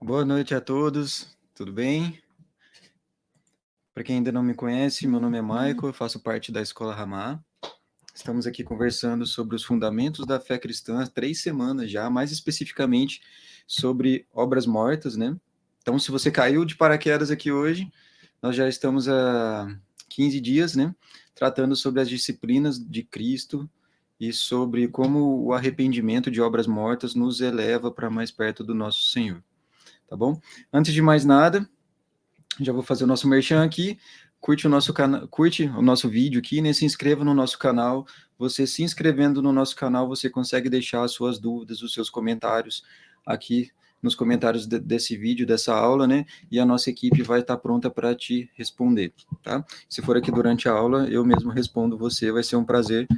Boa noite a todos, tudo bem? Para quem ainda não me conhece, meu nome é Michael, eu faço parte da Escola Ramá. Estamos aqui conversando sobre os fundamentos da fé cristã há 3 semanas já, mais especificamente sobre obras mortas, né? Então, se você caiu de paraquedas aqui hoje, nós já estamos há 15 dias, né? Tratando sobre as disciplinas de Cristo e sobre como o arrependimento de obras mortas nos eleva para mais perto do nosso Senhor, tá bom? Antes de mais nada, já vou fazer o nosso merchan aqui. Curte o nosso vídeo aqui, né? Se inscreva no nosso canal. Você se inscrevendo no nosso canal, você consegue deixar as suas dúvidas, os seus comentários aqui nos comentários desse vídeo, dessa aula, né? E a nossa equipe vai estar pronta para te responder, tá? Se for aqui durante a aula, eu mesmo respondo você. Vai ser um prazer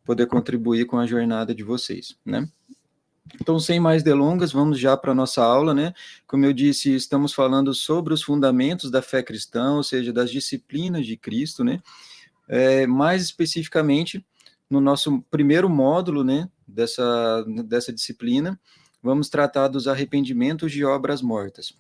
poder contribuir com a jornada de vocês, né? Então, sem mais delongas, vamos já para a nossa aula, né? Como eu disse, estamos falando sobre os fundamentos da fé cristã, ou seja, das disciplinas de Cristo, né? Mais especificamente, no nosso primeiro módulo, né, dessa disciplina, vamos tratar dos arrependimentos de obras mortas.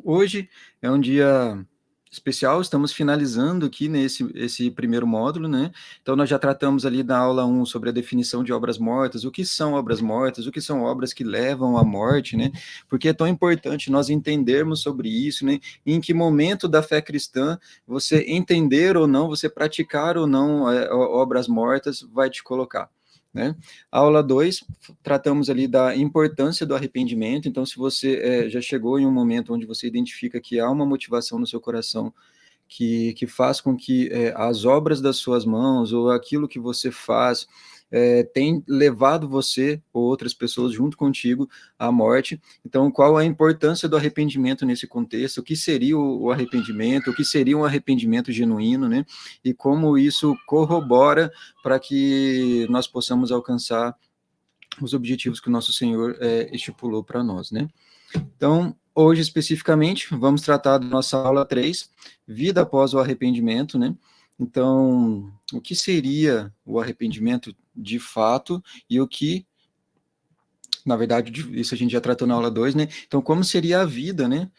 Hoje é um dia especial, estamos finalizando aqui esse primeiro módulo, né? Então, nós já tratamos ali na aula 1 sobre a definição de obras mortas, o que são obras mortas, o que são obras que levam à morte, né? Porque é tão importante nós entendermos sobre isso, né? Em que momento da fé cristã você entender ou não, você praticar ou não obras mortas vai te colocar, né? Aula 2, tratamos ali da importância do arrependimento. Então, se você já chegou em um momento onde você identifica que há uma motivação no seu coração que faz com que as obras das suas mãos ou aquilo que você faz tem levado você ou outras pessoas junto contigo à morte. Então, qual a importância do arrependimento nesse contexto? O que seria o arrependimento? O que seria um arrependimento genuíno, né? E como isso corrobora para que nós possamos alcançar os objetivos que o nosso Senhor estipulou para nós, né? Então, hoje especificamente, vamos tratar da nossa aula 3, vida após o arrependimento, né? Então, o que seria o arrependimento de fato e o que, na verdade, isso a gente já tratou na aula 2, né? Então, como seria a vida, né?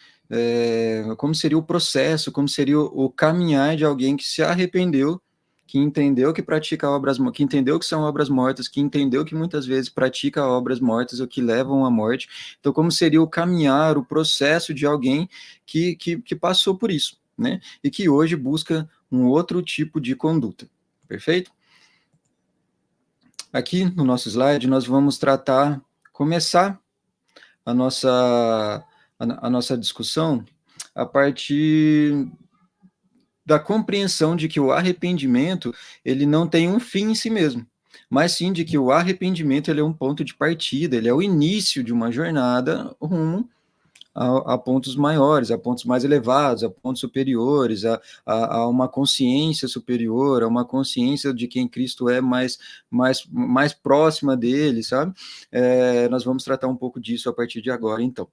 Como seria o processo, como seria o caminhar de alguém que se arrependeu, que entendeu que pratica obras, que entendeu que são obras mortas, que entendeu que muitas vezes pratica obras mortas ou que levam à morte. Então, como seria o caminhar, o processo de alguém que passou por isso, né? E que hoje busca um outro tipo de conduta. Perfeito? Aqui no nosso slide, nós vamos começar a nossa discussão a partir da compreensão de que o arrependimento, ele não tem um fim em si mesmo, mas sim de que o arrependimento, ele é um ponto de partida, ele é o início de uma jornada rumo a pontos maiores, a pontos mais elevados, a pontos superiores, a uma consciência superior, a uma consciência de quem Cristo é mais próxima dele, sabe? Nós vamos tratar um pouco disso a partir de agora, então.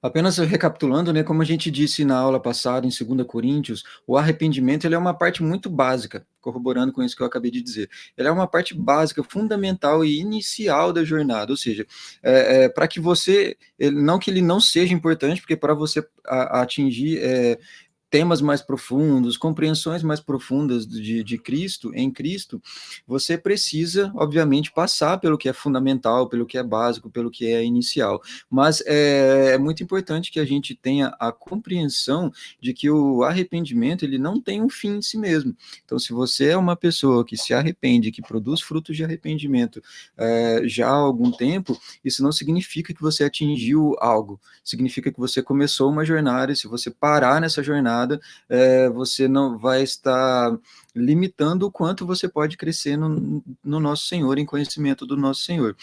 Apenas recapitulando, né, como a gente disse na aula passada, em 2 Coríntios, o arrependimento ele é uma parte muito básica, corroborando com isso que eu acabei de dizer. Ele é uma parte básica, fundamental e inicial da jornada, ou seja, para que você, não que ele não seja importante, porque para você atingir temas mais profundos, compreensões mais profundas de Cristo, em Cristo, você precisa, obviamente, passar pelo que é fundamental, pelo que é básico, pelo que é inicial. Mas é muito importante que a gente tenha a compreensão de que o arrependimento, ele não tem um fim em si mesmo. Então, se você é uma pessoa que se arrepende, que produz frutos de arrependimento já há algum tempo, isso não significa que você atingiu algo, significa que você começou uma jornada, e se você parar nessa jornada, você não vai estar limitando o quanto você pode crescer no nosso Senhor, em conhecimento do nosso Senhor.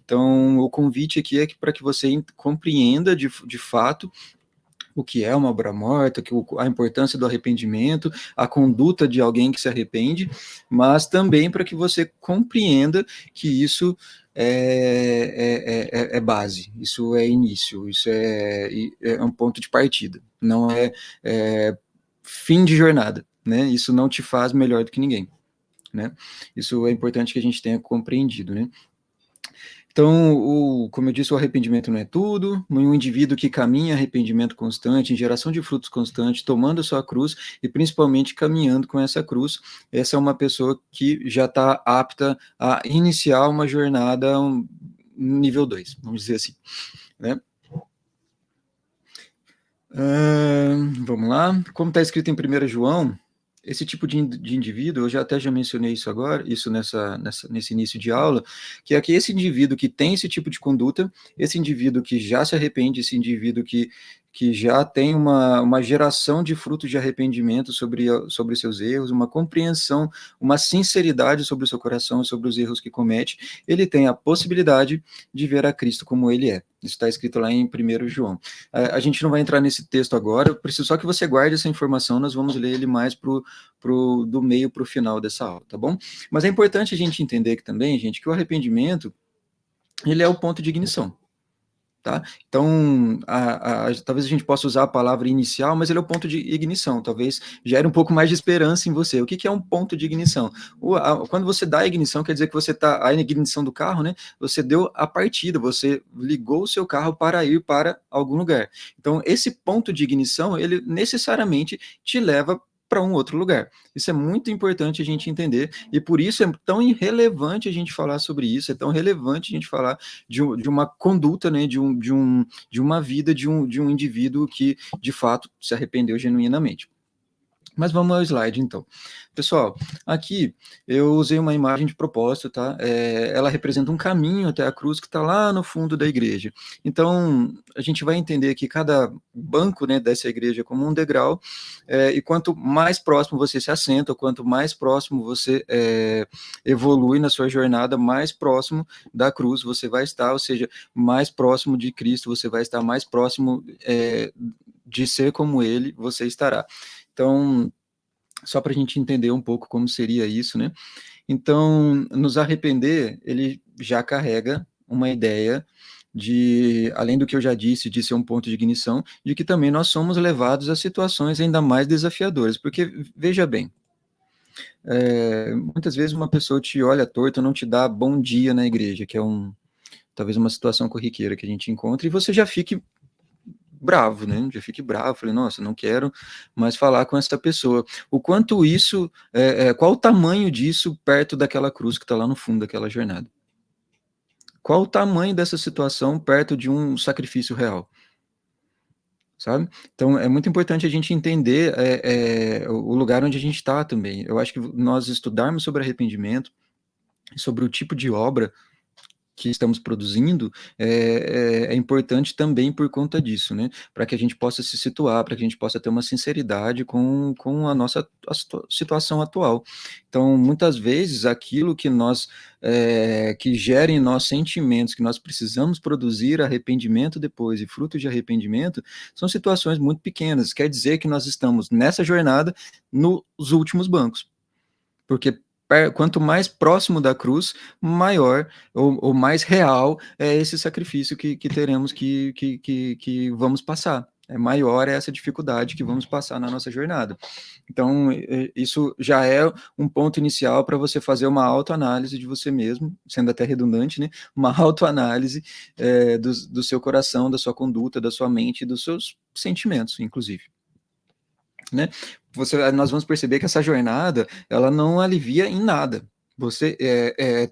Então, o convite aqui é para que você compreenda de fato o que é uma obra morta, a importância do arrependimento, a conduta de alguém que se arrepende, mas também para que você compreenda que isso é base, isso é início, isso é um ponto de partida, não é fim de jornada, né? Isso não te faz melhor do que ninguém, né? Isso é importante que a gente tenha compreendido, né? Então, como eu disse, o arrependimento não é tudo. Um indivíduo que caminha em arrependimento constante, em geração de frutos constante, tomando a sua cruz e principalmente caminhando com essa cruz, essa é uma pessoa que já está apta a iniciar uma jornada nível 2, vamos dizer assim, né? Vamos lá. Como está escrito em 1 João, esse tipo de indivíduo, eu já mencionei isso agora, isso nesse início de aula, que é que esse indivíduo que tem esse tipo de conduta, esse indivíduo que já se arrepende, esse indivíduo que já tem uma geração de frutos de arrependimento sobre seus erros, uma compreensão, uma sinceridade sobre o seu coração, sobre os erros que comete, ele tem a possibilidade de ver a Cristo como ele é. Isso está escrito lá em 1 João. A gente não vai entrar nesse texto agora, eu preciso só que você guarde essa informação, nós vamos ler ele mais do meio para o final dessa aula, tá bom? Mas é importante a gente entender que também, gente, que o arrependimento, ele é o ponto de ignição. Tá? Então, talvez a gente possa usar a palavra inicial, mas ele é o ponto de ignição, talvez gere um pouco mais de esperança em você. O que é um ponto de ignição? Quando você dá a ignição, quer dizer que você está, a ignição do carro, né? Você deu a partida, você ligou o seu carro para ir para algum lugar. Então, esse ponto de ignição, ele necessariamente te leva para um outro lugar. Isso é muito importante a gente entender, e por isso é tão irrelevante a gente falar sobre isso, é tão relevante a gente falar de uma conduta, né, de uma vida de um indivíduo que, de fato, se arrependeu genuinamente. Mas vamos ao slide, então. Pessoal, aqui eu usei uma imagem de propósito, tá? Ela representa um caminho até a cruz que está lá no fundo da igreja. Então, a gente vai entender que cada banco, né, dessa igreja é como um degrau, e quanto mais próximo você se assenta, quanto mais próximo você evolui na sua jornada, mais próximo da cruz você vai estar, ou seja, mais próximo de Cristo você vai estar, mais próximo de ser como ele você estará. Então, só para a gente entender um pouco como seria isso, né? Então, nos arrepender, ele já carrega uma ideia de, além do que eu já disse, de ser um ponto de ignição, de que também nós somos levados a situações ainda mais desafiadoras, porque, veja bem, muitas vezes uma pessoa te olha torto, não te dá bom dia na igreja, que é talvez uma situação corriqueira que a gente encontra, e você já fique bravo, né? Já fique bravo, falei, nossa, não quero mais falar com essa pessoa. O quanto isso, qual o tamanho disso perto daquela cruz que está lá no fundo daquela jornada? Qual o tamanho dessa situação perto de um sacrifício real? Sabe? Então, é muito importante a gente entender o lugar onde a gente está também. Eu acho que nós estudarmos sobre arrependimento, sobre o tipo de obra que estamos produzindo é importante também por conta disso, né? Para que a gente possa se situar, para que a gente possa ter uma sinceridade com a nossa situação atual. Então, muitas vezes, aquilo que que gera em nós sentimentos, que nós precisamos produzir arrependimento depois e fruto de arrependimento, são situações muito pequenas. Quer dizer que nós estamos nessa jornada nos últimos bancos. Porque quanto mais próximo da cruz, maior ou mais real é esse sacrifício que teremos que vamos passar. Maior é essa dificuldade que vamos passar na nossa jornada. Então, isso já é um ponto inicial para você fazer uma autoanálise de você mesmo, sendo até redundante, né? Uma autoanálise do seu coração, da sua conduta, da sua mente, dos seus sentimentos, inclusive. Né? Nós vamos perceber que essa jornada, ela não alivia em nada. Você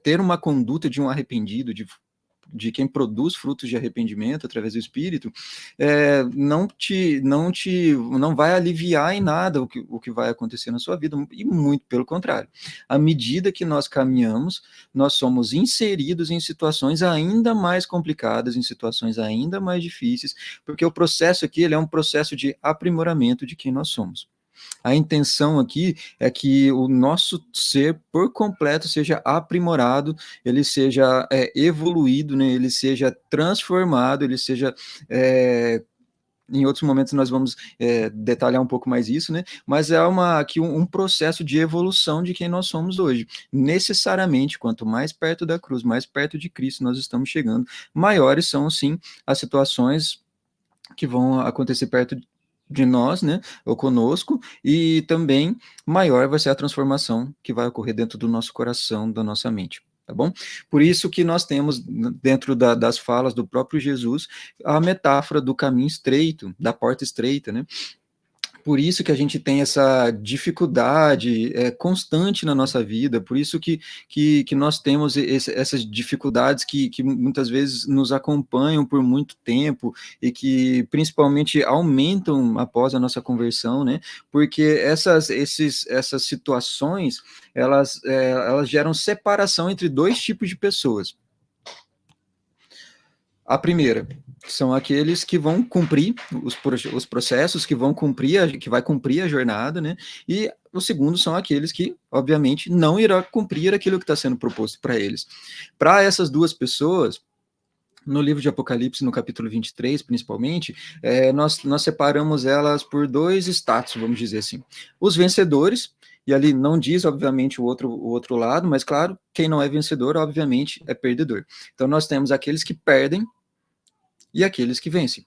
ter uma conduta de um arrependido, de quem produz frutos de arrependimento através do Espírito, não vai aliviar em nada o que vai acontecer na sua vida, e muito pelo contrário. À medida que nós caminhamos, nós somos inseridos em situações ainda mais complicadas, em situações ainda mais difíceis, porque o processo aqui ele é um processo de aprimoramento de quem nós somos. A intenção aqui é que o nosso ser por completo seja aprimorado, ele seja evoluído, né? Ele seja transformado, ele seja em outros momentos nós vamos detalhar um pouco mais isso, né? Mas é aqui um processo de evolução de quem nós somos hoje. Necessariamente, quanto mais perto da cruz, mais perto de Cristo nós estamos chegando, maiores são, sim, as situações que vão acontecer perto de nós, né, ou conosco, e também maior vai ser a transformação que vai ocorrer dentro do nosso coração, da nossa mente. tá bom? Por isso que nós temos, dentro das falas do próprio Jesus, a metáfora do caminho estreito, da porta estreita, né? Por isso que a gente tem essa dificuldade constante na nossa vida, por isso que nós temos essas dificuldades que muitas vezes nos acompanham por muito tempo e que principalmente aumentam após a nossa conversão, né? Porque essas situações, elas geram separação entre dois tipos de pessoas. A primeira são aqueles que vão cumprir os processos, que vai cumprir a jornada, né? E o segundo são aqueles que, obviamente, não irá cumprir aquilo que está sendo proposto para eles. Para essas duas pessoas, no livro de Apocalipse, no capítulo 23, principalmente, nós separamos elas por dois status, vamos dizer assim. Os vencedores, e ali não diz, obviamente, o outro lado, mas, claro, quem não é vencedor, obviamente, é perdedor. Então, nós temos aqueles que perdem e aqueles que vencem.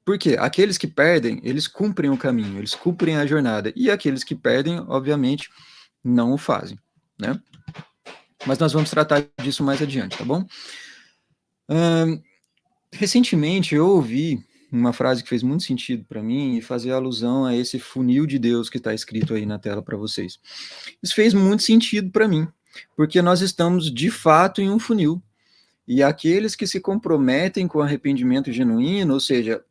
Por quê? Aqueles que perdem, eles cumprem o caminho, eles cumprem a jornada, e aqueles que perdem, obviamente, não o fazem, né? Mas nós vamos tratar disso mais adiante, tá bom? Recentemente eu ouvi uma frase que fez muito sentido para mim e fazer alusão a esse funil de Deus que está escrito aí na tela para vocês. Isso fez muito sentido para mim, porque nós estamos de fato em um funil. E aqueles que se comprometem com arrependimento genuíno, ou seja,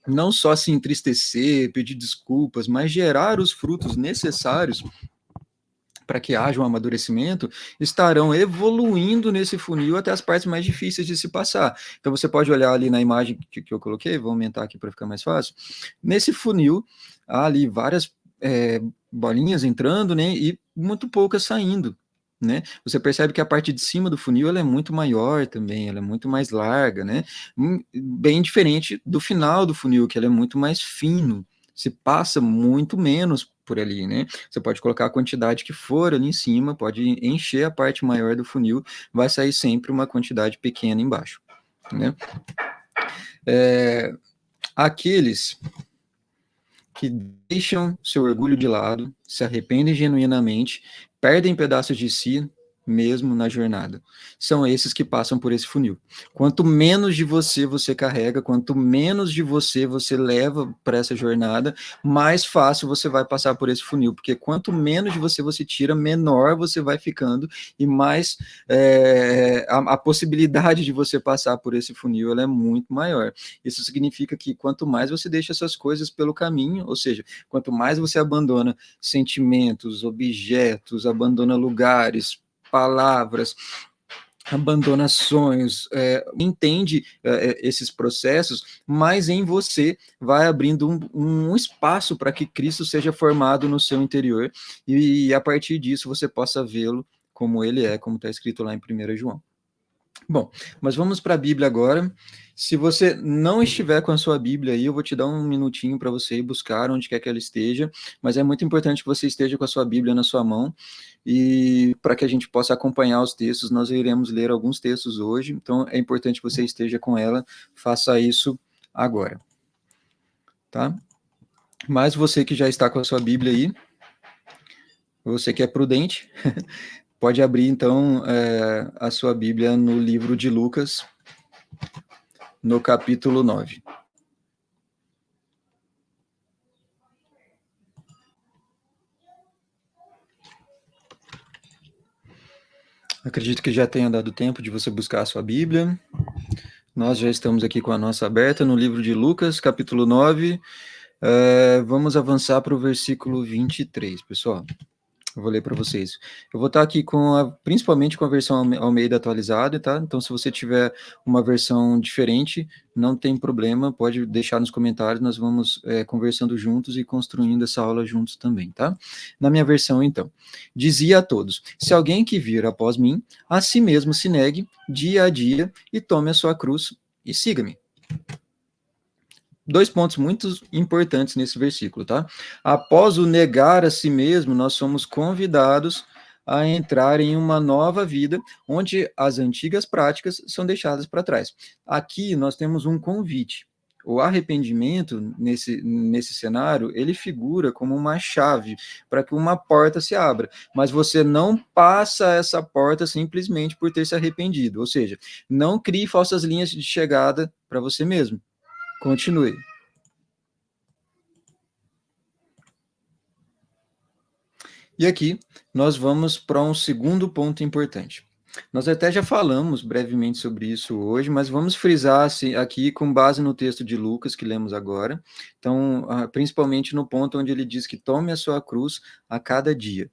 não só se entristecer, pedir desculpas, mas gerar os frutos necessários para que haja um amadurecimento, estarão evoluindo nesse funil até as partes mais difíceis de se passar. Então, você pode olhar ali na imagem que eu coloquei, vou aumentar aqui para ficar mais fácil. Nesse funil, há ali várias bolinhas entrando, né, e muito poucas saindo. Né? Você percebe que a parte de cima do funil ela é muito maior também, ela é muito mais larga, né? Bem diferente do final do funil, que ela é muito mais fino, se passa muito menos por ali, né? Você pode colocar a quantidade que for ali em cima, pode encher a parte maior do funil, vai sair sempre uma quantidade pequena embaixo, né? Aqueles que deixam seu orgulho de lado, se arrependem genuinamente, perdem pedaços de si mesmo na jornada. São esses que passam por esse funil. Quanto menos de você carrega, quanto menos de você leva para essa jornada, mais fácil você vai passar por esse funil, porque quanto menos de você tira, menor você vai ficando e mais a possibilidade de você passar por esse funil ela é muito maior. Isso significa que quanto mais você deixa essas coisas pelo caminho, ou seja, quanto mais você abandona sentimentos, objetos, abandona lugares, palavras, abandona sonhos, entende esses processos, mas em você vai abrindo um espaço para que Cristo seja formado no seu interior e a partir disso você possa vê-lo como ele é, como está escrito lá em 1 João. Bom, mas vamos para a Bíblia agora. Se você não estiver com a sua Bíblia aí, eu vou te dar um minutinho para você ir buscar onde quer que ela esteja, mas é muito importante que você esteja com a sua Bíblia na sua mão, e para que a gente possa acompanhar os textos, nós iremos ler alguns textos hoje, então é importante que você esteja com ela, faça isso agora, tá? Mas você que já está com a sua Bíblia aí, você que é prudente, pode abrir, então, a sua Bíblia no livro de Lucas, no capítulo 9. Acredito que já tenha dado tempo de você buscar a sua Bíblia. Nós já estamos aqui com a nossa aberta no livro de Lucas, capítulo 9. Vamos avançar para o versículo 23, pessoal. Eu vou ler para vocês. Eu vou estar aqui principalmente com a versão Almeida atualizada, tá? Então, se você tiver uma versão diferente, não tem problema, pode deixar nos comentários, nós vamos conversando juntos e construindo essa aula juntos também, tá? Na minha versão, então, dizia a todos: se alguém que vir após mim, a si mesmo se negue dia a dia e tome a sua cruz e siga-me. Dois pontos muito importantes nesse versículo, tá? Após o negar a si mesmo, nós somos convidados a entrar em uma nova vida, onde as antigas práticas são deixadas para trás. Aqui nós temos um convite, O arrependimento, nesse cenário, ele figura como uma chave para que uma porta se abra, mas você não passa essa porta simplesmente por ter se arrependido, ou seja, não crie falsas linhas de chegada para você mesmo. Continue. E aqui nós vamos para um segundo ponto importante. Nós até já falamos brevemente sobre isso hoje, mas vamos frisar aqui com base no texto de Lucas que lemos agora. Então, principalmente no ponto onde ele diz que tome a sua cruz a cada dia.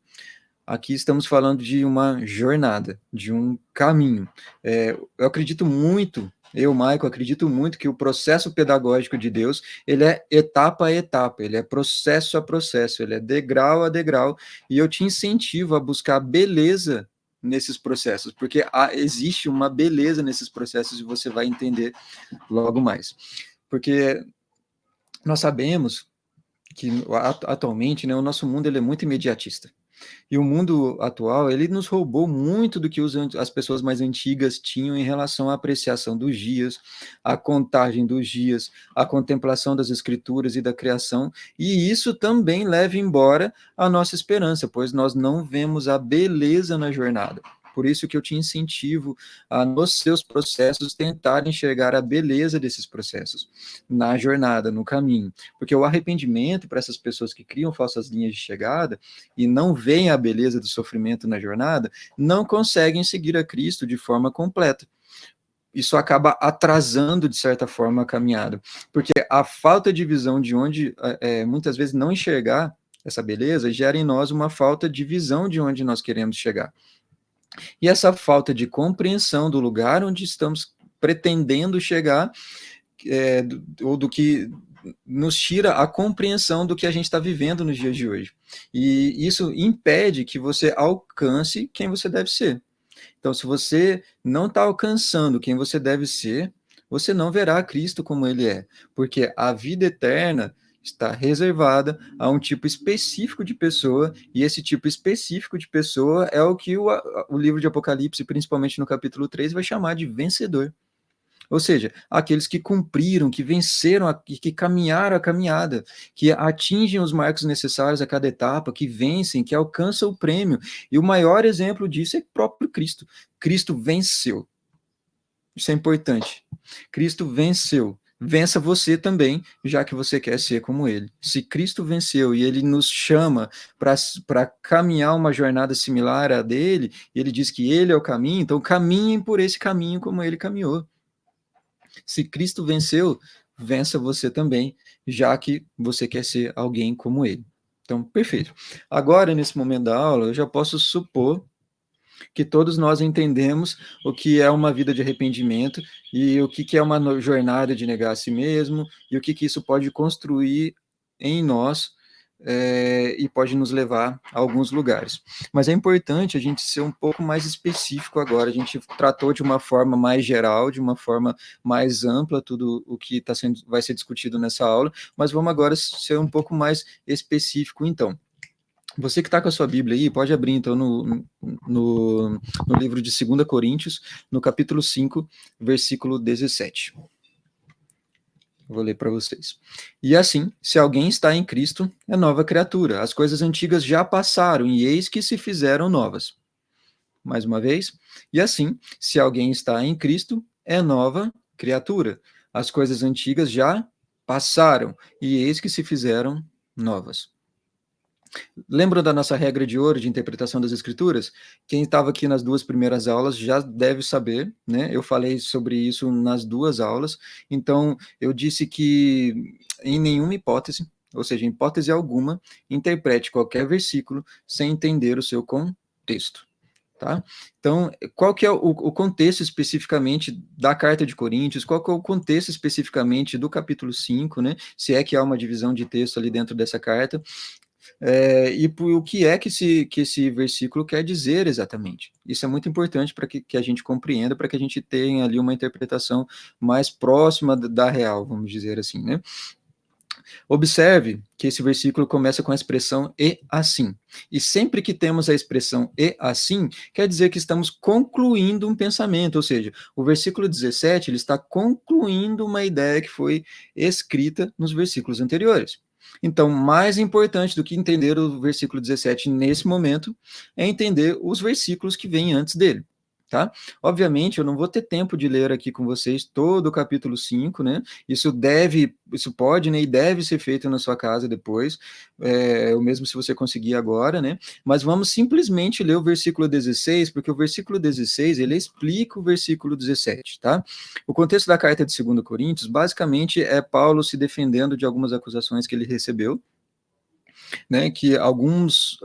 Aqui estamos falando de uma jornada, de um caminho. Eu acredito muito, Michael, acredito muito que o processo pedagógico de Deus, ele é etapa a etapa, ele é processo a processo, ele é degrau a degrau, e eu te incentivo a buscar beleza nesses processos, porque existe uma beleza nesses processos e você vai entender logo mais. Porque nós sabemos que atualmente, né, o nosso mundo ele é muito imediatista. E o mundo atual, ele nos roubou muito do que as pessoas mais antigas tinham em relação à apreciação dos dias, à contagem dos dias, à contemplação das escrituras e da criação, e isso também leva embora a nossa esperança, pois nós não vemos a beleza na jornada. Por isso que eu te incentivo a, nos seus processos, tentar enxergar a beleza desses processos, na jornada, no caminho. Porque o arrependimento, para essas pessoas que criam falsas linhas de chegada, e não veem a beleza do sofrimento na jornada, não conseguem seguir a Cristo de forma completa. Isso acaba atrasando, de certa forma, a caminhada, porque a falta de visão de onde, muitas vezes, não enxergar essa beleza, gera em nós uma falta de visão de onde nós queremos chegar. E essa falta de compreensão do lugar onde estamos pretendendo chegar, ou do que nos tira a compreensão do que a gente está vivendo nos dias de hoje. E isso impede que você alcance quem você deve ser. Então, se você não está alcançando quem você deve ser, você não verá Cristo como ele é, porque a vida eterna está reservada a um tipo específico de pessoa, e esse tipo específico de pessoa é o que o livro de Apocalipse, principalmente no capítulo 3, vai chamar de vencedor. Ou seja, aqueles que cumpriram, que venceram, que caminharam a caminhada, que atingem os marcos necessários a cada etapa, que vencem, que alcançam o prêmio. E o maior exemplo disso é o próprio Cristo. Cristo venceu. Isso é importante. Cristo venceu. Vença você também, já que você quer ser como ele. Se Cristo venceu e ele nos chama para caminhar uma jornada similar à dele, e ele diz que ele é o caminho, então caminhem por esse caminho como ele caminhou. Se Cristo venceu, vença você também, já que você quer ser alguém como ele. Então, perfeito. Agora, nesse momento da aula, eu já posso supor que todos nós entendemos o que é uma vida de arrependimento e o que é uma jornada de negar a si mesmo e o que isso pode construir em nós, e pode nos levar a alguns lugares. Mas é importante a gente ser um pouco mais específico agora. A gente tratou de uma forma mais geral, de uma forma mais ampla, tudo o que vai ser discutido nessa aula, mas vamos agora ser um pouco mais específico, então. Você que está com a sua Bíblia aí, pode abrir então no livro de 2 Coríntios, no capítulo 5, versículo 17. Vou ler para vocês. E assim, se alguém está em Cristo, é nova criatura. As coisas antigas já passaram e eis que se fizeram novas. Mais uma vez. E assim, se alguém está em Cristo, é nova criatura. As coisas antigas já passaram e eis que se fizeram novas. Lembram da nossa regra de ouro de interpretação das escrituras? Quem estava aqui nas duas primeiras aulas já deve saber, né? Eu falei sobre isso nas duas aulas. Então, eu disse que em nenhuma hipótese, ou seja, em hipótese alguma, interprete qualquer versículo sem entender o seu contexto. Tá? Então, qual que é o contexto especificamente da carta de Coríntios? Qual que é o contexto especificamente do capítulo 5, né? Se é que há uma divisão de texto ali dentro dessa carta. E o que é que esse versículo quer dizer exatamente. Isso é muito importante para que a gente compreenda, para que a gente tenha ali uma interpretação mais próxima da real, vamos dizer assim, né? Observe que esse versículo começa com a expressão e assim. E sempre que temos a expressão e assim, quer dizer que estamos concluindo um pensamento, ou seja, o versículo 17 ele está concluindo uma ideia que foi escrita nos versículos anteriores. Então, mais importante do que entender o versículo 17 nesse momento é entender os versículos que vêm antes dele. Tá? Obviamente, eu não vou ter tempo de ler aqui com vocês todo o capítulo 5, né? Isso pode, né, e deve ser feito na sua casa depois, ou mesmo se você conseguir agora, né? Mas vamos simplesmente ler o versículo 16, porque o versículo 16, ele explica o versículo 17, tá? O contexto da carta de 2 Coríntios, basicamente, é Paulo se defendendo de algumas acusações que ele recebeu, né? Que alguns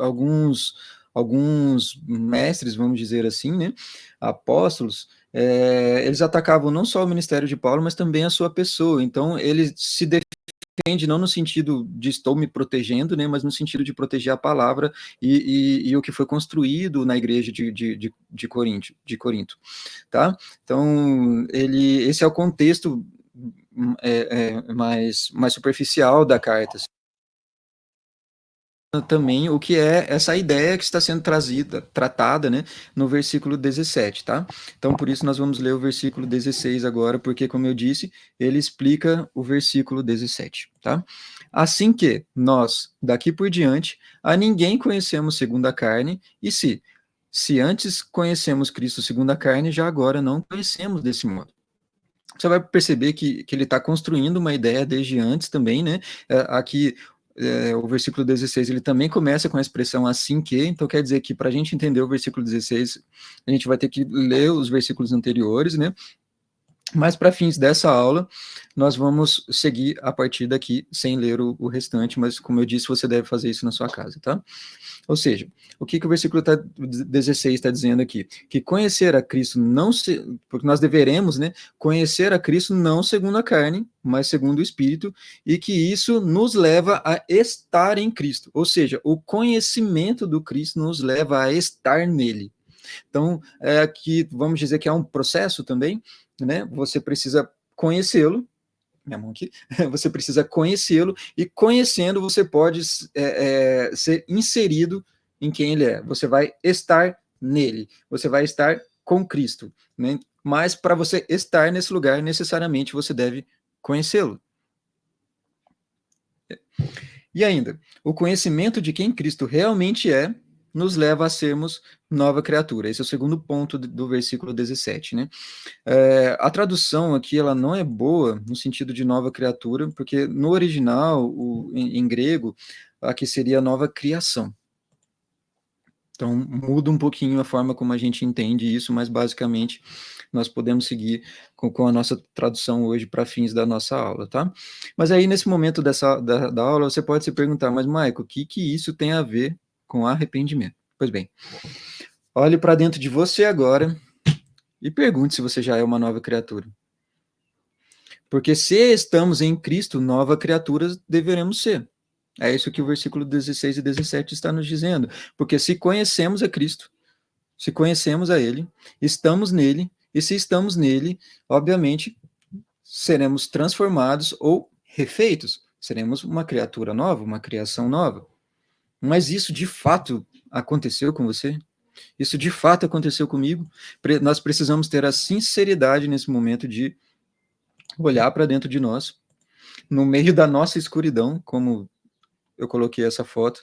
mestres, vamos dizer assim, né, apóstolos, eles atacavam não só o ministério de Paulo, mas também a sua pessoa. Então, ele se defende não no sentido de estou me protegendo, né, mas no sentido de proteger a palavra e o que foi construído na igreja de Corinto, tá? Então, esse é o contexto mais superficial da carta, também o que é essa ideia que está sendo tratada, né, no versículo 17, tá? Então, por isso nós vamos ler o versículo 16 agora, porque, como eu disse, ele explica o versículo 17, tá? Assim que nós, daqui por diante, a ninguém conhecemos segundo a carne, e se antes conhecemos Cristo segundo a carne, já agora não conhecemos desse modo. Você vai perceber que ele está construindo uma ideia desde antes também, né? Aqui o versículo 16, ele também começa com a expressão assim que, então quer dizer que para a gente entender o versículo 16, a gente vai ter que ler os versículos anteriores, né? Mas para fins dessa aula, nós vamos seguir a partir daqui, sem ler o restante, mas como eu disse, você deve fazer isso na sua casa, tá? Ou seja, o que o versículo 16 está dizendo aqui? Que conhecer a Cristo porque nós deveremos, né, conhecer a Cristo não segundo a carne, mas segundo o Espírito, e que isso nos leva a estar em Cristo. Ou seja, o conhecimento do Cristo nos leva a estar nele. Então, aqui vamos dizer que é um processo também, né? Você precisa conhecê-lo, minha mão aqui, você precisa conhecê-lo, e conhecendo você pode ser inserido em quem ele é. Você vai estar nele, você vai estar com Cristo, né? Mas para você estar nesse lugar, necessariamente você deve conhecê-lo. E ainda, o conhecimento de quem Cristo realmente é nos leva a sermos nova criatura. Esse é o segundo ponto do versículo 17, né? A tradução aqui, ela não é boa no sentido de nova criatura, porque no original, em grego, aqui seria nova criação. Então, muda um pouquinho a forma como a gente entende isso, mas basicamente nós podemos seguir com a nossa tradução hoje para fins da nossa aula, tá? Mas aí, nesse momento da aula, você pode se perguntar, mas, Maico, o que isso tem a ver com arrependimento? Pois bem, olhe para dentro de você agora e pergunte se você já é uma nova criatura. Porque se estamos em Cristo, nova criatura deveremos ser. É isso que o versículo 16 e 17 está nos dizendo. Porque se conhecemos a Cristo, se conhecemos a Ele, estamos nele, e se estamos nele, obviamente, seremos transformados ou refeitos. Seremos uma criatura nova, uma criação nova. Mas isso de fato aconteceu com você? Isso de fato aconteceu comigo? Nós precisamos ter a sinceridade nesse momento de olhar para dentro de nós, no meio da nossa escuridão, como eu coloquei essa foto,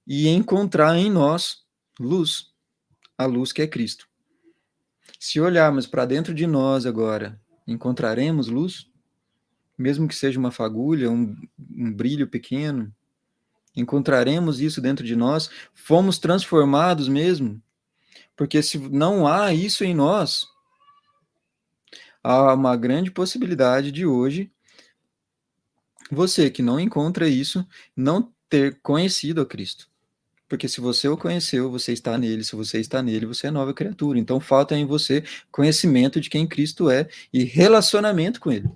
e encontrar em nós luz, a luz que é Cristo. Se olharmos para dentro de nós agora, encontraremos luz, mesmo que seja uma fagulha, um brilho pequeno, encontraremos isso dentro de nós, fomos transformados mesmo, porque se não há isso em nós, há uma grande possibilidade de hoje, você que não encontra isso, não ter conhecido a Cristo. Porque se você o conheceu, você está nele, se você está nele, você é nova criatura. Então falta em você conhecimento de quem Cristo é e relacionamento com ele.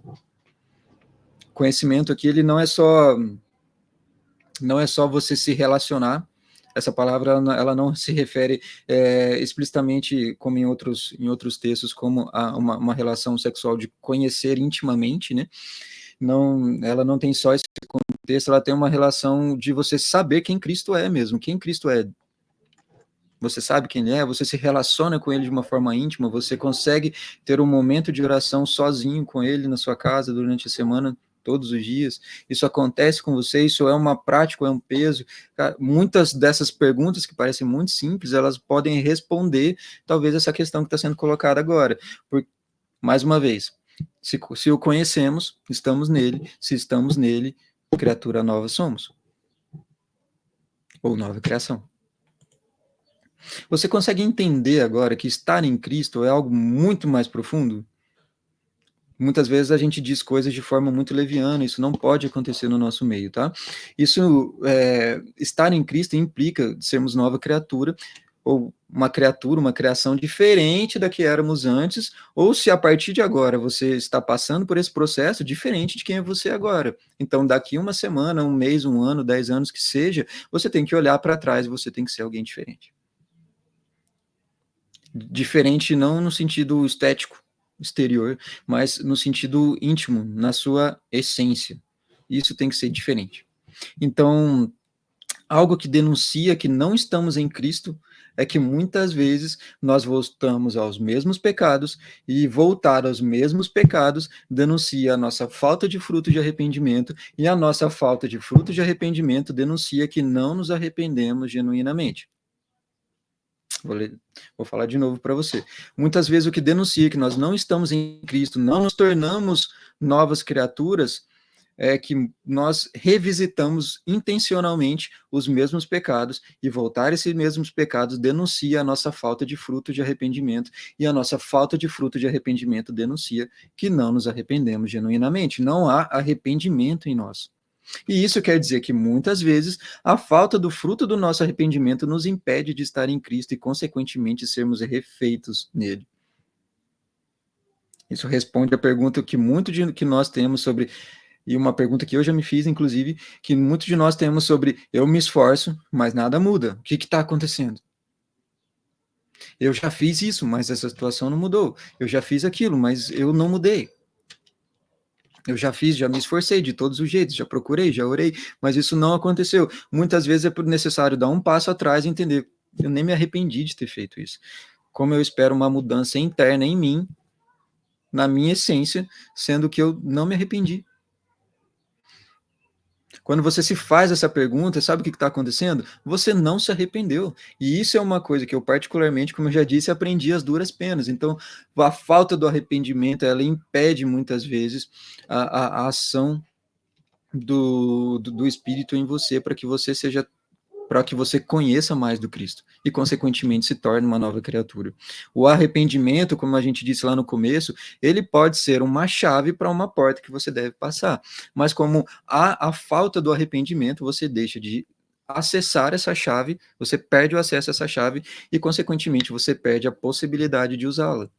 Conhecimento aqui, ele não é só você se relacionar. Essa palavra ela não se refere explicitamente, como em outros textos, como a uma relação sexual de conhecer intimamente, né? Não, ela não tem só esse contexto, ela tem uma relação de você saber quem Cristo é mesmo, quem Cristo é. Você sabe quem ele é, você se relaciona com ele de uma forma íntima, você consegue ter um momento de oração sozinho com ele na sua casa durante a semana, todos os dias. Isso acontece com você, isso é uma prática, é um peso. Muitas dessas perguntas que parecem muito simples, elas podem responder talvez essa questão que está sendo colocada agora. Mais uma vez, se o conhecemos, estamos nele, se estamos nele, criatura nova somos. Ou nova criação. Você consegue entender agora que estar em Cristo é algo muito mais profundo? Muitas vezes a gente diz coisas de forma muito leviana, isso não pode acontecer no nosso meio, tá? Isso, estar em Cristo implica sermos nova criatura, ou uma criatura, uma criação diferente da que éramos antes, ou se a partir de agora você está passando por esse processo, diferente de quem é você agora. Então, daqui uma semana, um mês, um ano, 10 anos que seja, você tem que olhar para trás e você tem que ser alguém diferente. Diferente não no sentido estético, exterior, mas no sentido íntimo, na sua essência. Isso tem que ser diferente. Então, algo que denuncia que não estamos em Cristo é que muitas vezes nós voltamos aos mesmos pecados, e voltar aos mesmos pecados denuncia a nossa falta de fruto de arrependimento, e a nossa falta de fruto de arrependimento denuncia que não nos arrependemos genuinamente. Vou falar de novo para você. Muitas vezes o que denuncia que nós não estamos em Cristo, não nos tornamos novas criaturas, é que nós revisitamos intencionalmente os mesmos pecados, e voltar a esses mesmos pecados denuncia a nossa falta de fruto de arrependimento, e a nossa falta de fruto de arrependimento denuncia que não nos arrependemos genuinamente, não há arrependimento em nós. E isso quer dizer que muitas vezes a falta do fruto do nosso arrependimento nos impede de estar em Cristo e, consequentemente, sermos refeitos nele. Isso responde à pergunta que que nós temos sobre, e uma pergunta que eu já me fiz, inclusive, que muitos de nós temos sobre: eu me esforço, mas nada muda. O que está acontecendo? Eu já fiz isso, mas essa situação não mudou. Eu já fiz aquilo, mas eu não mudei. Eu já fiz, já me esforcei de todos os jeitos, já procurei, já orei, mas isso não aconteceu. Muitas vezes é necessário dar um passo atrás e entender: eu nem me arrependi de ter feito isso. Como eu espero uma mudança interna em mim, na minha essência, sendo que eu não me arrependi. Quando você se faz essa pergunta, sabe o que está acontecendo? Você não se arrependeu. E isso é uma coisa que eu particularmente, como eu já disse, aprendi às duras penas. Então, a falta do arrependimento, ela impede muitas vezes a ação do Espírito em você, para que você conheça mais do Cristo e, consequentemente, se torne uma nova criatura. O arrependimento, como a gente disse lá no começo, ele pode ser uma chave para uma porta que você deve passar, mas como há a falta do arrependimento, você deixa de acessar essa chave, você perde o acesso a essa chave e, consequentemente, você perde a possibilidade de usá-la.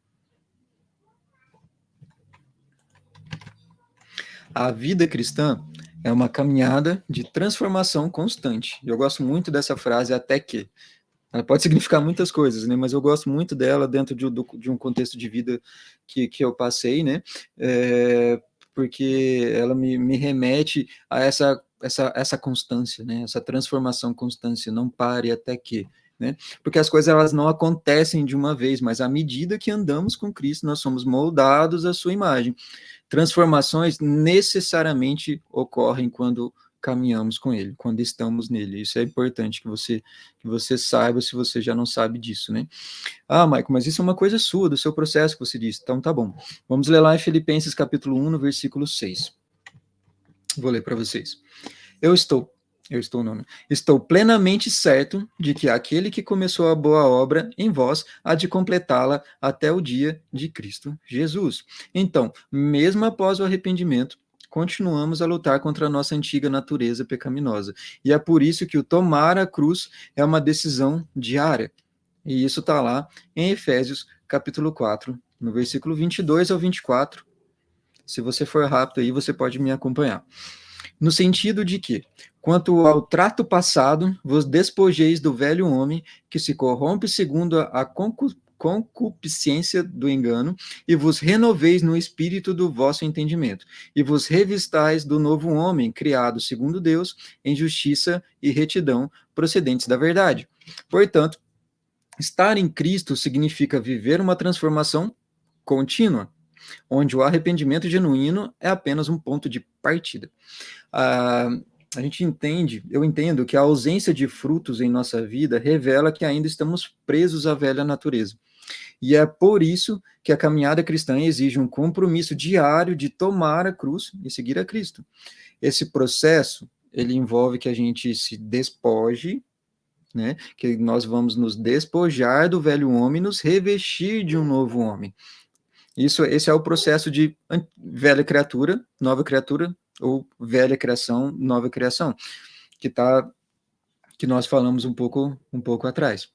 A vida cristã é uma caminhada de transformação constante. Eu gosto muito dessa frase, até que. Ela pode significar muitas coisas, né? Mas eu gosto muito dela dentro de um contexto de vida que eu passei, né? Porque ela me remete a essa constância, né? Essa transformação constante, não pare até que. Né? Porque as coisas elas não acontecem de uma vez, mas à medida que andamos com Cristo, nós somos moldados à sua imagem. Transformações necessariamente ocorrem quando caminhamos com ele, quando estamos nele. Isso é importante que você saiba, se você já não sabe disso, né? Ah, Michael, mas isso é uma coisa sua, do seu processo que você disse. Então tá bom. Vamos ler lá em Filipenses capítulo 1, no versículo 6. Vou ler para vocês. Estou plenamente certo de que aquele que começou a boa obra em vós há de completá-la até o dia de Cristo Jesus. Então, mesmo após o arrependimento, continuamos a lutar contra a nossa antiga natureza pecaminosa. E é por isso que o tomar a cruz é uma decisão diária. E isso está lá em Efésios capítulo 4, no versículo 22 ao 24. Se você for rápido aí, você pode me acompanhar. No sentido de que, quanto ao trato passado, vos despojeis do velho homem, que se corrompe segundo a concupiscência do engano, e vos renoveis no espírito do vosso entendimento, e vos revistais do novo homem, criado segundo Deus, em justiça e retidão, procedentes da verdade. Portanto, estar em Cristo significa viver uma transformação contínua, onde o arrependimento genuíno é apenas um ponto de partida. A gente entende, eu entendo que a ausência de frutos em nossa vida revela que ainda estamos presos à velha natureza. E é por isso que a caminhada cristã exige um compromisso diário de tomar a cruz e seguir a Cristo. Esse processo, ele envolve que a gente se despoje, né? Que nós vamos nos despojar do velho homem, nos revestir de um novo homem. Esse é o processo de velha criatura, nova criatura, ou velha criação, nova criação, que nós falamos um pouco atrás,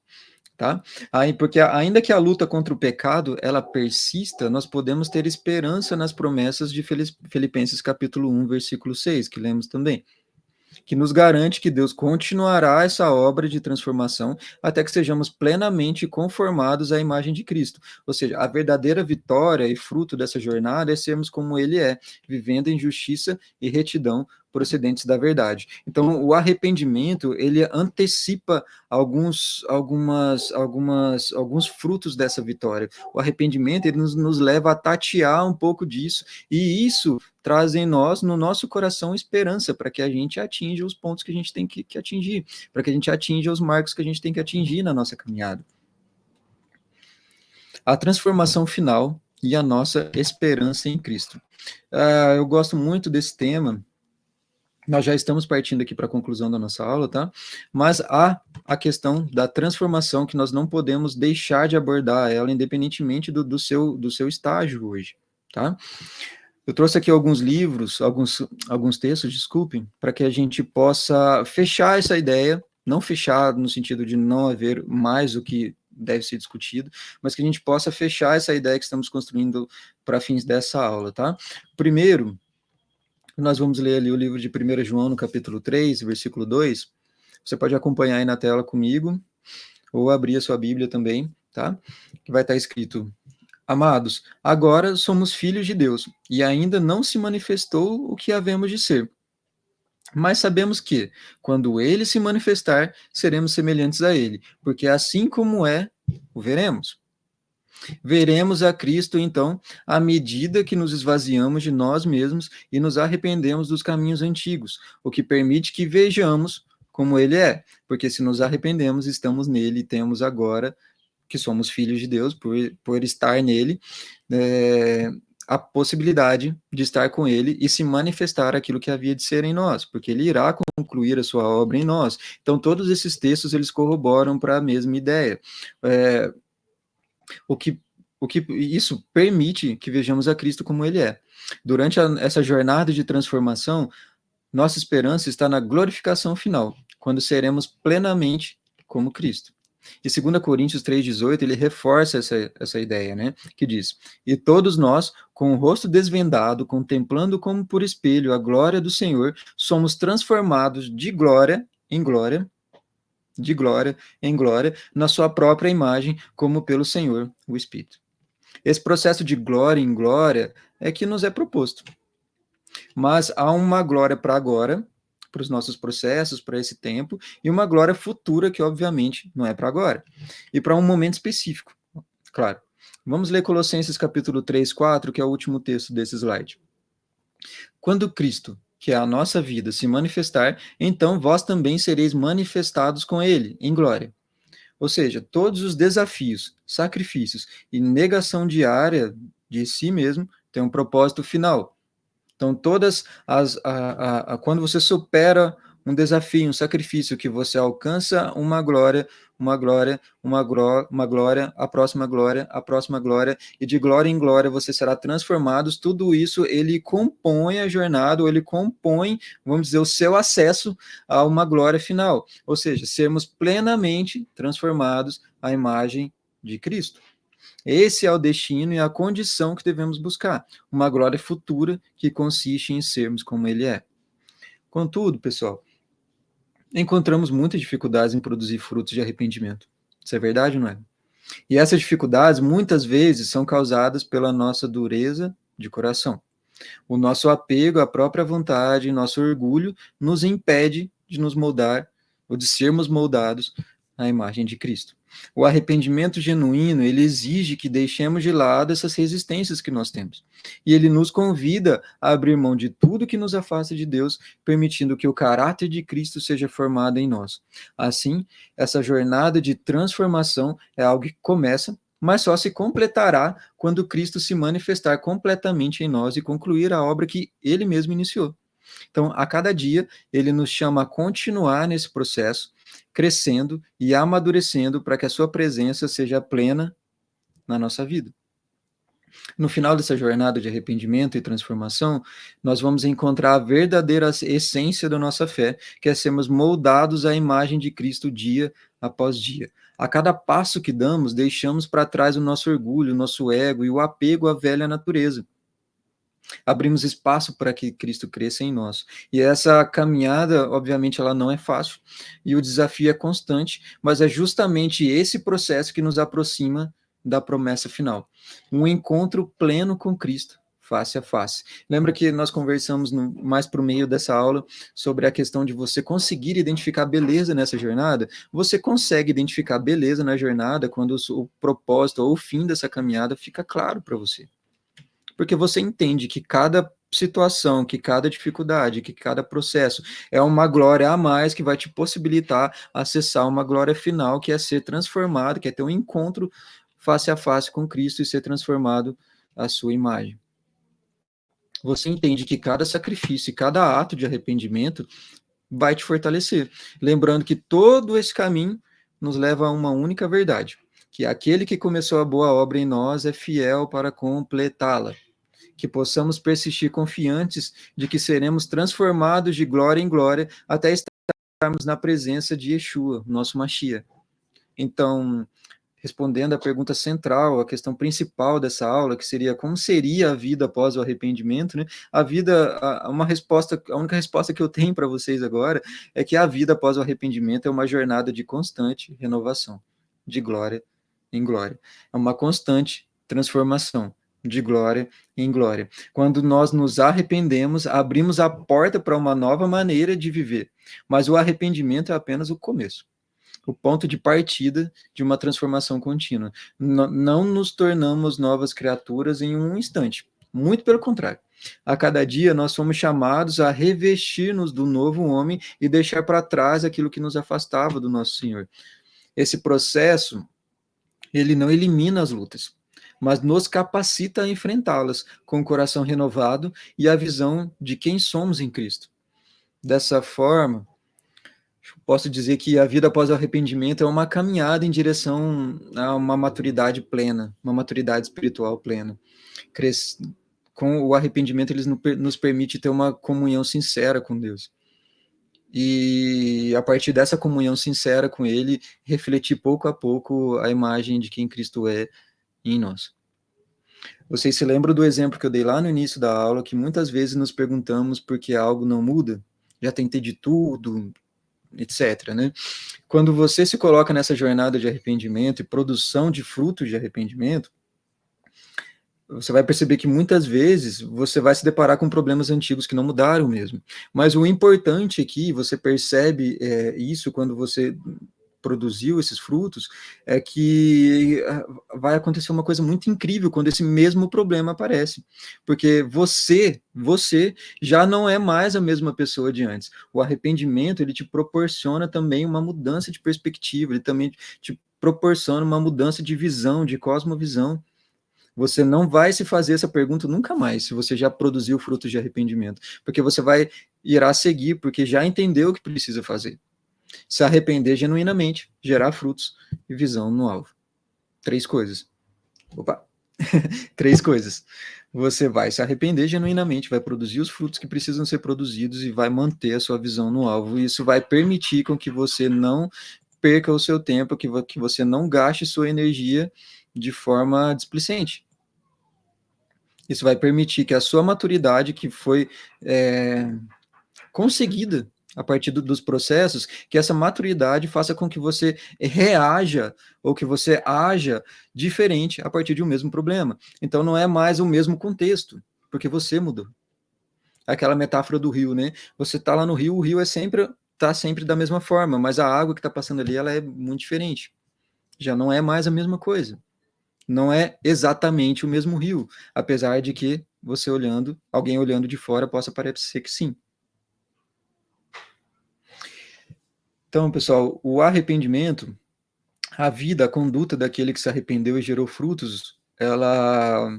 tá? Aí, porque ainda que a luta contra o pecado ela persista, nós podemos ter esperança nas promessas de Filipenses capítulo 1, versículo 6, que lemos também, que nos garante que Deus continuará essa obra de transformação até que sejamos plenamente conformados à imagem de Cristo. Ou seja, a verdadeira vitória e fruto dessa jornada é sermos como Ele é, vivendo em justiça e retidão procedentes da verdade. Então, o arrependimento, ele antecipa alguns frutos dessa vitória. O arrependimento, ele nos leva a tatear um pouco disso, e isso traz em nós, no nosso coração, esperança para que a gente atinja os pontos que a gente tem que atingir, para que a gente atinja os marcos que a gente tem que atingir na nossa caminhada. A transformação final e a nossa esperança em Cristo. Eu gosto muito desse tema. Nós já estamos partindo aqui para a conclusão da nossa aula, tá? Mas há a questão da transformação que nós não podemos deixar de abordar ela, independentemente do seu estágio hoje, tá? Eu trouxe aqui alguns livros, alguns textos, desculpem, para que a gente possa fechar essa ideia, não fechar no sentido de não haver mais o que deve ser discutido, mas que a gente possa fechar essa ideia que estamos construindo para fins dessa aula, tá? Primeiro, nós vamos ler ali o livro de 1 João, no capítulo 3, versículo 2. Você pode acompanhar aí na tela comigo, ou abrir a sua Bíblia também, tá? Que vai estar escrito: Amados, agora somos filhos de Deus, e ainda não se manifestou o que havemos de ser. Mas sabemos que, quando ele se manifestar, seremos semelhantes a ele, porque assim como é, o veremos. Veremos a Cristo, então, à medida que nos esvaziamos de nós mesmos e nos arrependemos dos caminhos antigos, o que permite que vejamos como ele é, porque se nos arrependemos, estamos nele e temos agora, que somos filhos de Deus, por estar nele, a possibilidade de estar com ele e se manifestar aquilo que havia de ser em nós, porque ele irá concluir a sua obra em nós. Então, todos esses textos, eles corroboram para a mesma ideia. O que isso permite que vejamos a Cristo como ele é. Durante essa jornada de transformação, nossa esperança está na glorificação final, quando seremos plenamente como Cristo. E 2 Coríntios 3,18, ele reforça essa ideia, né? Que diz: E todos nós, com o rosto desvendado, contemplando como por espelho a glória do Senhor, somos transformados de glória em glória, de glória em glória, na sua própria imagem, como pelo Senhor, o Espírito. Esse processo de glória em glória é que nos é proposto. Mas há uma glória para agora, para os nossos processos, para esse tempo, e uma glória futura que, obviamente, não é para agora. E para um momento específico, claro. Vamos ler Colossenses capítulo 3, 4, que é o último texto desse slide. Quando Cristo, que é a nossa vida, se manifestar, então vós também sereis manifestados com ele, em glória. Ou seja, todos os desafios, sacrifícios e negação diária de si mesmo têm um propósito final. Então, quando você supera um desafio, um sacrifício, que você alcança uma glória, a próxima glória, e de glória em glória você será transformado. Tudo isso, ele compõe a jornada, ou ele compõe, vamos dizer, o seu acesso a uma glória final. Ou seja, sermos plenamente transformados à imagem de Cristo. Esse é o destino e a condição que devemos buscar, uma glória futura que consiste em sermos como ele é. Contudo, pessoal, encontramos muitas dificuldades em produzir frutos de arrependimento. Isso é verdade ou não é? E essas dificuldades, muitas vezes, são causadas pela nossa dureza de coração. O nosso apego à própria vontade, nosso orgulho, nos impede de nos moldar, ou de sermos moldados à imagem de Cristo. O arrependimento genuíno, ele exige que deixemos de lado essas resistências que nós temos. E ele nos convida a abrir mão de tudo que nos afasta de Deus, permitindo que o caráter de Cristo seja formado em nós. Assim, essa jornada de transformação é algo que começa, mas só se completará quando Cristo se manifestar completamente em nós e concluir a obra que ele mesmo iniciou. Então, a cada dia, ele nos chama a continuar nesse processo, crescendo e amadurecendo para que a sua presença seja plena na nossa vida. No final dessa jornada de arrependimento e transformação, nós vamos encontrar a verdadeira essência da nossa fé, que é sermos moldados à imagem de Cristo dia após dia. A cada passo que damos, deixamos para trás o nosso orgulho, o nosso ego e o apego à velha natureza. Abrimos espaço para que Cristo cresça em nós. E essa caminhada, obviamente, ela não é fácil, e o desafio é constante, mas é justamente esse processo que nos aproxima da promessa final. Um encontro pleno com Cristo, face a face. Lembra que nós conversamos mais para o meio dessa aula sobre a questão de você conseguir identificar beleza nessa jornada? Você consegue identificar beleza na jornada quando o propósito ou o fim dessa caminhada fica claro para você. Porque você entende que cada situação, que cada dificuldade, que cada processo é uma glória a mais que vai te possibilitar acessar uma glória final, que é ser transformado, que é ter um encontro face a face com Cristo e ser transformado à sua imagem. Você entende que cada sacrifício e cada ato de arrependimento vai te fortalecer, lembrando que todo esse caminho nos leva a uma única verdade, que aquele que começou a boa obra em nós é fiel para completá-la. Que possamos persistir confiantes de que seremos transformados de glória em glória até estarmos na presença de Yeshua, nosso Mashiach. Então, respondendo à pergunta central, a questão principal dessa aula, que seria como seria a vida após o arrependimento, né? A vida, a única resposta que eu tenho para vocês agora é que a vida após o arrependimento é uma jornada de constante renovação, de glória em glória. É uma constante transformação de glória em glória. Quando nós nos arrependemos, abrimos a porta para uma nova maneira de viver. Mas o arrependimento é apenas o começo, o ponto de partida de uma transformação contínua. Não nos tornamos novas criaturas em um instante. Muito pelo contrário. A cada dia nós somos chamados a revestir-nos do novo homem e deixar para trás aquilo que nos afastava do nosso Senhor. Esse processo, ele não elimina as lutas, mas nos capacita a enfrentá-las com o coração renovado e a visão de quem somos em Cristo. Dessa forma, posso dizer que a vida após o arrependimento é uma caminhada em direção a uma maturidade plena, uma maturidade espiritual plena. Com o arrependimento, ele nos permite ter uma comunhão sincera com Deus. E a partir dessa comunhão sincera com Ele, refletir pouco a pouco a imagem de quem Cristo é em nós. Vocês se lembram do exemplo que eu dei lá no início da aula, que muitas vezes nos perguntamos por que algo não muda? Já tentei de tudo, etc, né? Quando você se coloca nessa jornada de arrependimento e produção de frutos de arrependimento, você vai perceber que muitas vezes você vai se deparar com problemas antigos que não mudaram mesmo. Mas o importante aqui, você percebe isso quando você produziu esses frutos, é que vai acontecer uma coisa muito incrível quando esse mesmo problema aparece, porque você já não é mais a mesma pessoa de antes. O arrependimento, ele te proporciona também uma mudança de perspectiva, ele também te proporciona uma mudança de visão, de cosmovisão. Você não vai se fazer essa pergunta nunca mais, se você já produziu frutos de arrependimento, porque você irá seguir, porque já entendeu o que precisa fazer. Se arrepender genuinamente, gerar frutos e visão no alvo. 3 coisas. Opa! 3 coisas. Você vai se arrepender genuinamente, vai produzir os frutos que precisam ser produzidos e vai manter a sua visão no alvo. Isso vai permitir com que você não perca o seu tempo, que você não gaste sua energia de forma displicente. Isso vai permitir que a sua maturidade, que foi conseguida a partir dos processos, que essa maturidade faça com que você reaja ou que você haja diferente a partir de um mesmo problema. Então não é mais o mesmo contexto, porque você mudou. Aquela metáfora do rio, né? Você tá lá no rio, o rio tá sempre da mesma forma, mas a água que tá passando ali, ela é muito diferente. Já não é mais a mesma coisa. Não é exatamente o mesmo rio, apesar de que você olhando, alguém olhando de fora possa parecer que sim. Então, pessoal, o arrependimento, a vida, a conduta daquele que se arrependeu e gerou frutos, ela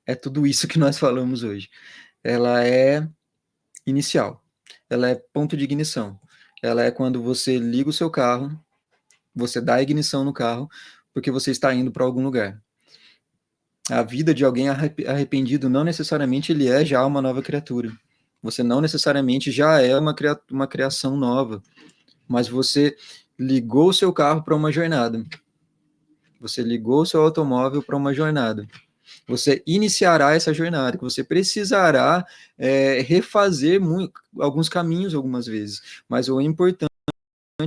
é tudo isso que nós falamos hoje. Ela é inicial, ela é ponto de ignição. Ela é quando você liga o seu carro, você dá a ignição no carro, porque você está indo para algum lugar. A vida de alguém arrependido não necessariamente ele é já uma nova criatura. Você não necessariamente já é uma criação nova, mas você ligou o seu carro para uma jornada. Você ligou o seu automóvel para uma jornada. Você iniciará essa jornada, que você precisará refazer alguns caminhos algumas vezes, mas o importante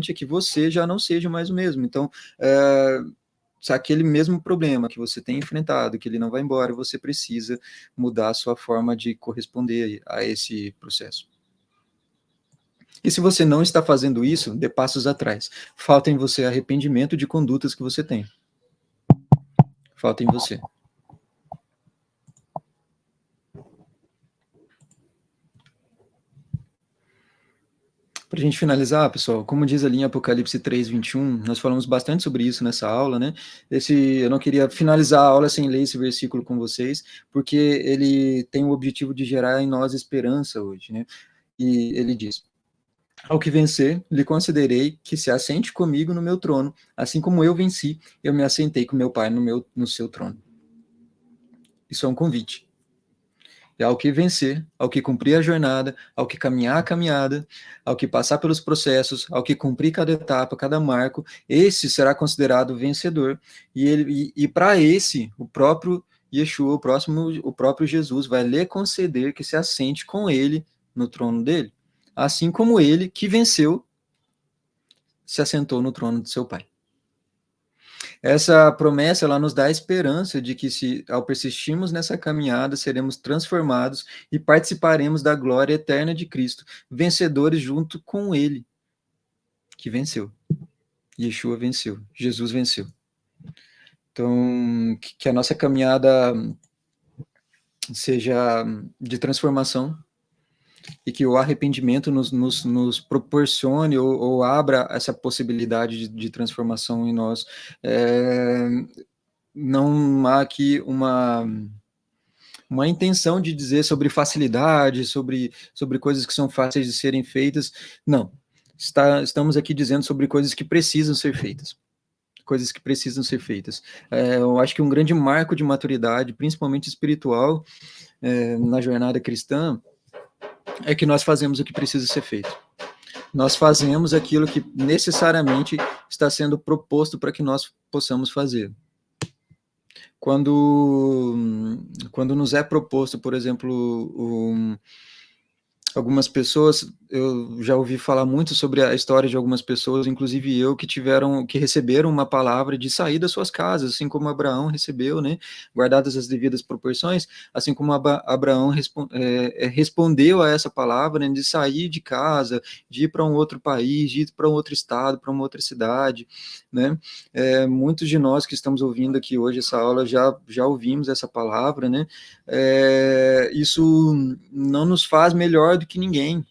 é que você já não seja mais o mesmo. Então, se aquele mesmo problema que você tem enfrentado, que ele não vai embora, você precisa mudar a sua forma de corresponder a esse processo. E se você não está fazendo isso, dê passos atrás. Falta em você arrependimento de condutas que você tem. Falta em você. Para a gente finalizar, pessoal, como diz ali em Apocalipse 3:21, nós falamos bastante sobre isso nessa aula, né? Eu não queria finalizar a aula sem ler esse versículo com vocês, porque ele tem o objetivo de gerar em nós esperança hoje, né? E ele diz: ao que vencer, lhe concederei que se assente comigo no meu trono, assim como eu venci, eu me assentei com meu Pai no seu trono. Isso é um convite. E ao que vencer, ao que cumprir a jornada, ao que caminhar a caminhada, ao que passar pelos processos, ao que cumprir cada etapa, cada marco, esse será considerado vencedor. E para esse, o próprio Yeshua, o próprio Jesus, vai lhe conceder que se assente com ele no trono dele, assim como ele, que venceu, se assentou no trono de seu Pai. Essa promessa, ela nos dá a esperança de que, ao persistirmos nessa caminhada, seremos transformados e participaremos da glória eterna de Cristo, vencedores junto com Ele, que venceu. Yeshua venceu, Jesus venceu. Então, que a nossa caminhada seja de transformação e que o arrependimento nos proporcione ou abra essa possibilidade de transformação em nós. Não há aqui uma intenção de dizer sobre facilidade, sobre coisas que são fáceis de serem feitas. Não. Estamos aqui dizendo sobre coisas que precisam ser feitas. Coisas que precisam ser feitas. Eu acho que um grande marco de maturidade, principalmente espiritual, na jornada cristã, é que nós fazemos o que precisa ser feito. Nós fazemos aquilo que necessariamente está sendo proposto para que nós possamos fazer. Quando nos é proposto, por exemplo, algumas pessoas, eu já ouvi falar muito sobre a história de algumas pessoas, inclusive eu, que receberam uma palavra de sair das suas casas, assim como Abraão recebeu, né, guardadas as devidas proporções, assim como Abraão respondeu a essa palavra, né, de sair de casa, de ir para um outro país, de ir para um outro estado, para uma outra cidade, né, muitos de nós que estamos ouvindo aqui hoje essa aula já ouvimos essa palavra, né, isso não nos faz melhor do que ninguém,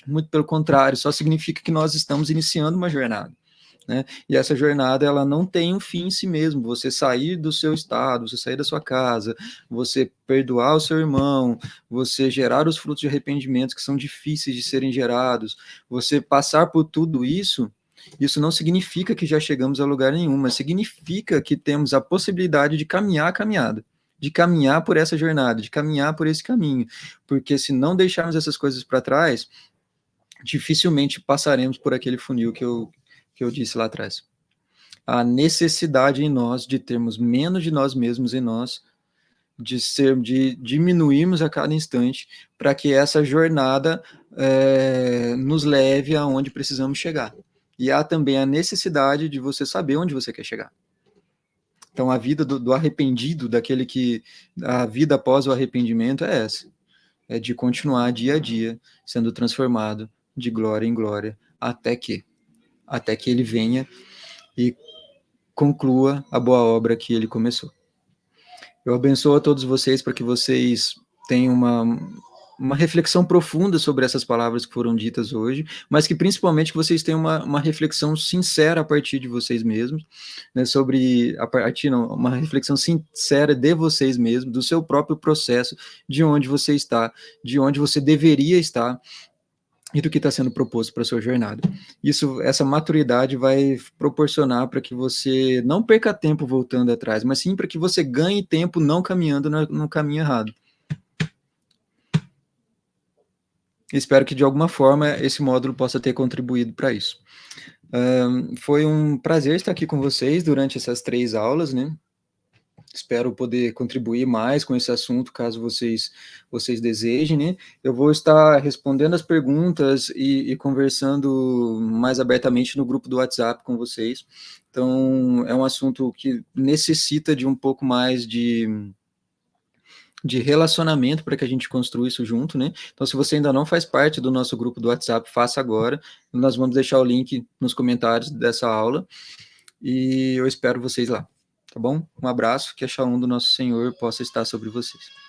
muito pelo contrário, só significa que nós estamos iniciando uma jornada, né? E essa jornada, ela não tem um fim em si mesmo, você sair do seu estado, você sair da sua casa, você perdoar o seu irmão, você gerar os frutos de arrependimento que são difíceis de serem gerados, você passar por tudo isso não significa que já chegamos a lugar nenhum, mas significa que temos a possibilidade de caminhar a caminhada, de caminhar por essa jornada, de caminhar por esse caminho, porque se não deixarmos essas coisas para trás, dificilmente passaremos por aquele funil que eu disse lá atrás. A necessidade em nós de termos menos de nós mesmos em nós, de diminuirmos a cada instante, para que essa jornada nos leve aonde precisamos chegar. E há também a necessidade de você saber onde você quer chegar. Então, a vida do arrependido, a vida após o arrependimento é essa. É de continuar dia a dia sendo transformado de glória em glória, até que ele venha e conclua a boa obra que ele começou. Eu abençoo a todos vocês para que vocês tenham uma reflexão profunda sobre essas palavras que foram ditas hoje, mas que principalmente que vocês tenham uma reflexão sincera a partir de vocês mesmos, né, uma reflexão sincera de vocês mesmos, do seu próprio processo, de onde você está, de onde você deveria estar, e do que está sendo proposto para a sua jornada. Essa maturidade vai proporcionar para que você não perca tempo voltando atrás, mas sim para que você ganhe tempo não caminhando no caminho errado. Espero que de alguma forma esse módulo possa ter contribuído para isso. Foi um prazer estar aqui com vocês durante essas 3 aulas, né? Espero poder contribuir mais com esse assunto, caso vocês desejem, né? Eu vou estar respondendo as perguntas e conversando mais abertamente no grupo do WhatsApp com vocês. Então, é um assunto que necessita de um pouco mais de relacionamento para que a gente construa isso junto, né? Então, se você ainda não faz parte do nosso grupo do WhatsApp, faça agora. Nós vamos deixar o link nos comentários dessa aula e eu espero vocês lá. Tá bom? Um abraço, que a Shalom do nosso Senhor possa estar sobre vocês.